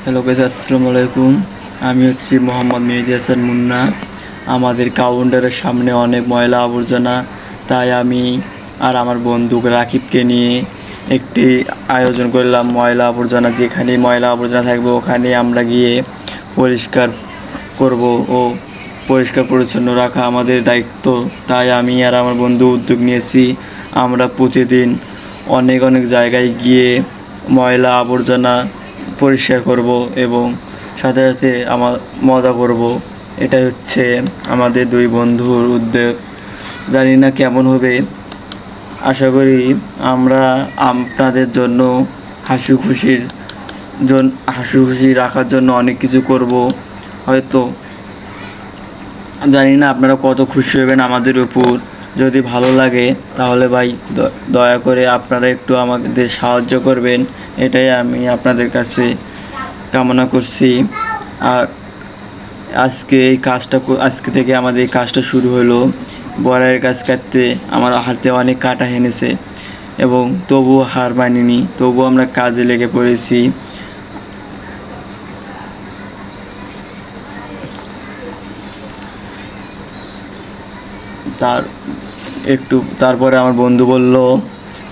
Hello guys, আসসালামু আলাইকুম। আমি হচ্ছি মোহাম্মদ মেহেদী হাসান মুন্না। আমাদের কাউন্টারের সামনে অনেক ময়লা আবর্জনা, তাই আমি আর আমার বন্ধু রাকিবকে নিয়ে একটি আয়োজন করলাম। ময়লা আবর্জনা যেখানে ময়লা আবর্জনা থাকবে ওখানে আমরা গিয়ে পরিষ্কার করব ও পরিষ্কার পরিচ্ছন্ন রাখা আমাদের দায়িত্ব। তাই আমি আর আমার বন্ধু উদ্যোগ নিয়েছি। আমরা প্রতিদিন অনেক অনেক জায়গায় গিয়ে ময়লা আবর্জনা পরিষ্কার করব এবং সাথে সাথে আমার মজা করব। এটাই হচ্ছে আমাদের দুই বন্ধুর উদ্যোগ। জানি না কেমন হবে, আশা করি আমরা আপনাদের জন্য হাসি খুশির হাসি খুশি রাখার জন্য অনেক কিছু করব। হয়তো জানি না আপনারা কত খুশি হবেন আমাদের উপর। যদি ভালো লাগে তাহলে ভাই দয়া করে আপনারা একটু আমাদের সাহায্য করবেন, এটাই আমি আপনাদের কাছে কামনা করছি। আর আজকে থেকে আমাদের এই কাজটা শুরু হলো। বড়াইয়ের গাছ কাটতে আমার হাতে অনেক কাটা হেনেছে এবং তবুও হার মানিনি, তবুও আমরা কাজে লেগে পড়েছি। তারপরে আমার বন্ধু বলল,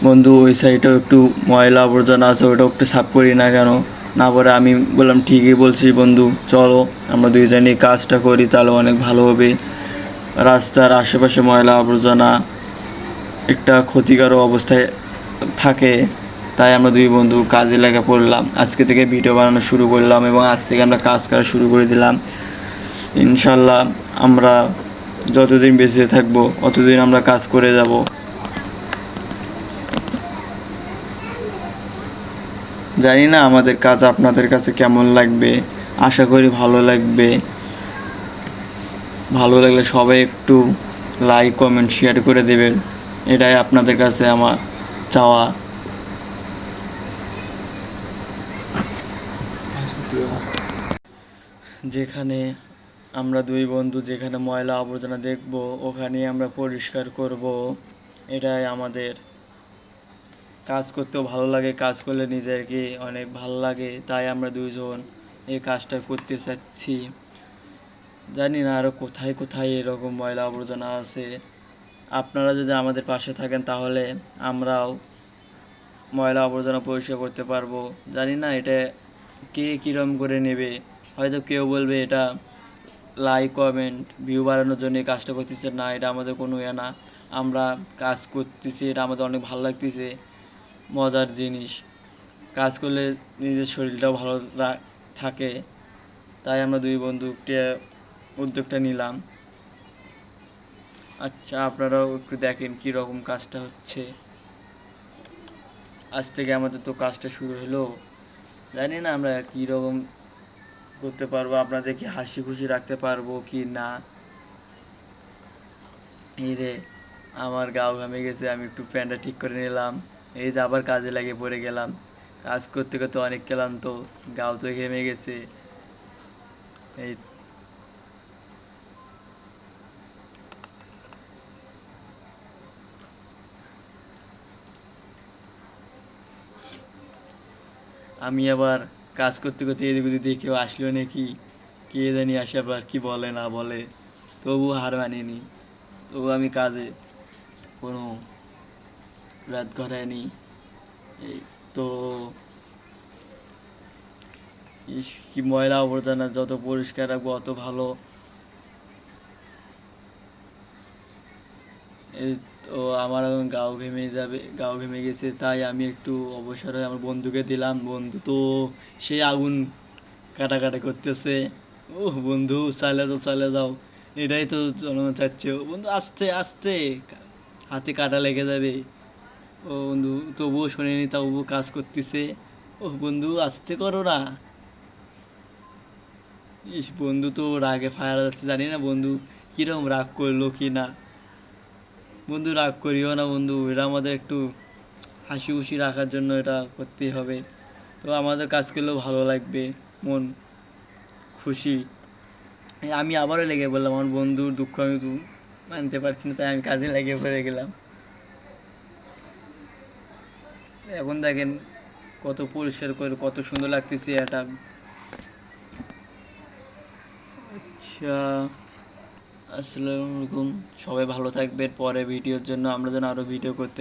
বন্ধু ওই সাইডেও একটু ময়লা আবর্জনা আছে, ওটাও একটু সাফ করি না কেন? না পরে আমি বললাম ঠিকই বলছি বন্ধু, চলো আমরা দুইজনে কাজটা করি, তাহলে অনেক ভালো হবে। রাস্তার আশেপাশে ময়লা আবর্জনা একটা ক্ষতিকারক অবস্থায় থাকে, তাই আমরা দুই বন্ধু কাজে লেগে পড়লাম। আজকে থেকে ভিডিও বানানো শুরু করলাম এবং আজ থেকে আমরা কাজ করা শুরু করে দিলাম। ইনশাল্লাহ আমরা যতদিন বেঁচে থাকবো অতদিন আমরা কাজ করে যাব। জানি না আমাদের কাজ আপনাদের কাছে কেমন লাগবে, আশা করি ভালো লাগবে। ভালো লাগলে সবাই একটু লাইক কমেন্ট শেয়ার করে দেবেন, এটাই আপনাদের কাছে আমার চাওয়া। যেখানে আমরা দুই বন্ধু যেখানে ময়লা আবর্জনা দেখব ওখানে আমরা পরিষ্কার করব, এটাই আমাদের। কাজ করতেও ভালো লাগে, কাজ করলে নিজেকে অনেক ভালো লাগে, তাই আমরা দুইজন এই কাজটা করতে চাচ্ছি। জানি না আরও কোথায় কোথায় এরকম ময়লা আবর্জনা আছে। আপনারা যদি আমাদের পাশে থাকেন তাহলে আমরাও ময়লা আবর্জনা পরিষ্কার করতে পারবো। জানি না এটা কে কীরকম করে নেবে। হয়তো কেউ বলবে এটা লাইক কমেন্ট ভিউ বাড়ানোর জন্য এই কাজটা করতেছে, না এটা আমাদের কোনো না। আমরা কাজ করতেছি, এটা আমাদের অনেক ভালো লাগতেছে, মজার জিনিস। কাজ করলে নিজের শরীরটাও ভালো থাকে, তাই আমরা দুই বন্ধু উদ্যোগটা নিলাম। আচ্ছা, আপনারাও একটু দেখেন কীরকম কাজটা হচ্ছে। আজ থেকে আমাদের তো কাজটা শুরু হলো, জানি না আমরা কীরকম করতে পারবো, আপনাদেরকে হাসি খুশি রাখতে পারবো কি না। এই রে, আমার গাও ঘামে গেছে, আমি একটু প্যান্টটা ঠিক করে নিলাম। এই যে আবার কাজে লাগে পড়ে গেলাম। কাজ করতে করতে অনেক ক্লান্ত, গাও তো ঘেমে গেছে। এই আমি আবার কাজ করতে করতে এদিক ওদিক দিয়ে কেউ আসলো নাকি, কে জানি আসে আবার কি বলে না বলে, তবু হার মানিনি। তবু আমি কাজে কোনো রাত ঘটায়নি। এই তো কি ময়লা আবর্জনা যত পরিষ্কার রাখবো অত ভালো। এই তো আমার এখন গাও ঘেমে যাবে, গাও ঘেমে গেছে, তাই আমি একটু অবসরে আমার বন্ধুকে দিলাম। বন্ধু তো সেই আগুন কাটাকাটি করতেছে। ও বন্ধু চালে যাও, এটাই তো জনগণ চাচ্ছে। ও বন্ধু আস্তে আস্তে, হাতে কাটা লেগে যাবে। ও বন্ধু তবুও শোনেনি, তবুও কাজ করতেছে। ও বন্ধু আস্তে করো না। ইস, বন্ধু তো রাগে ফায়ার যাচ্ছে, জানি না বন্ধু কিরকম রাগ করলো কি না। বন্ধু রাগ করিও না বন্ধু, এটা আমাদের একটু হাসি খুশি রাখার জন্য এটা করতেই হবে। তো আমাদের কাজ করলেও ভালো লাগবে, মন খুশি। আমি আবারও লেগে বললাম, আমার বন্ধুর দুঃখ আমি তো মানতে পারছি না, তাই আমি কাজে লেগে পড়ে গেলাম। এখন দেখেন কত পরিষ্কার করে কত সুন্দর লাগতেছে এটা। আচ্ছা, আসসালামু আলাইকুম। সবাই ভালো থাকবেন। পরে ভিডিওর জন্য আমরা যেন আরও ভিডিও করতে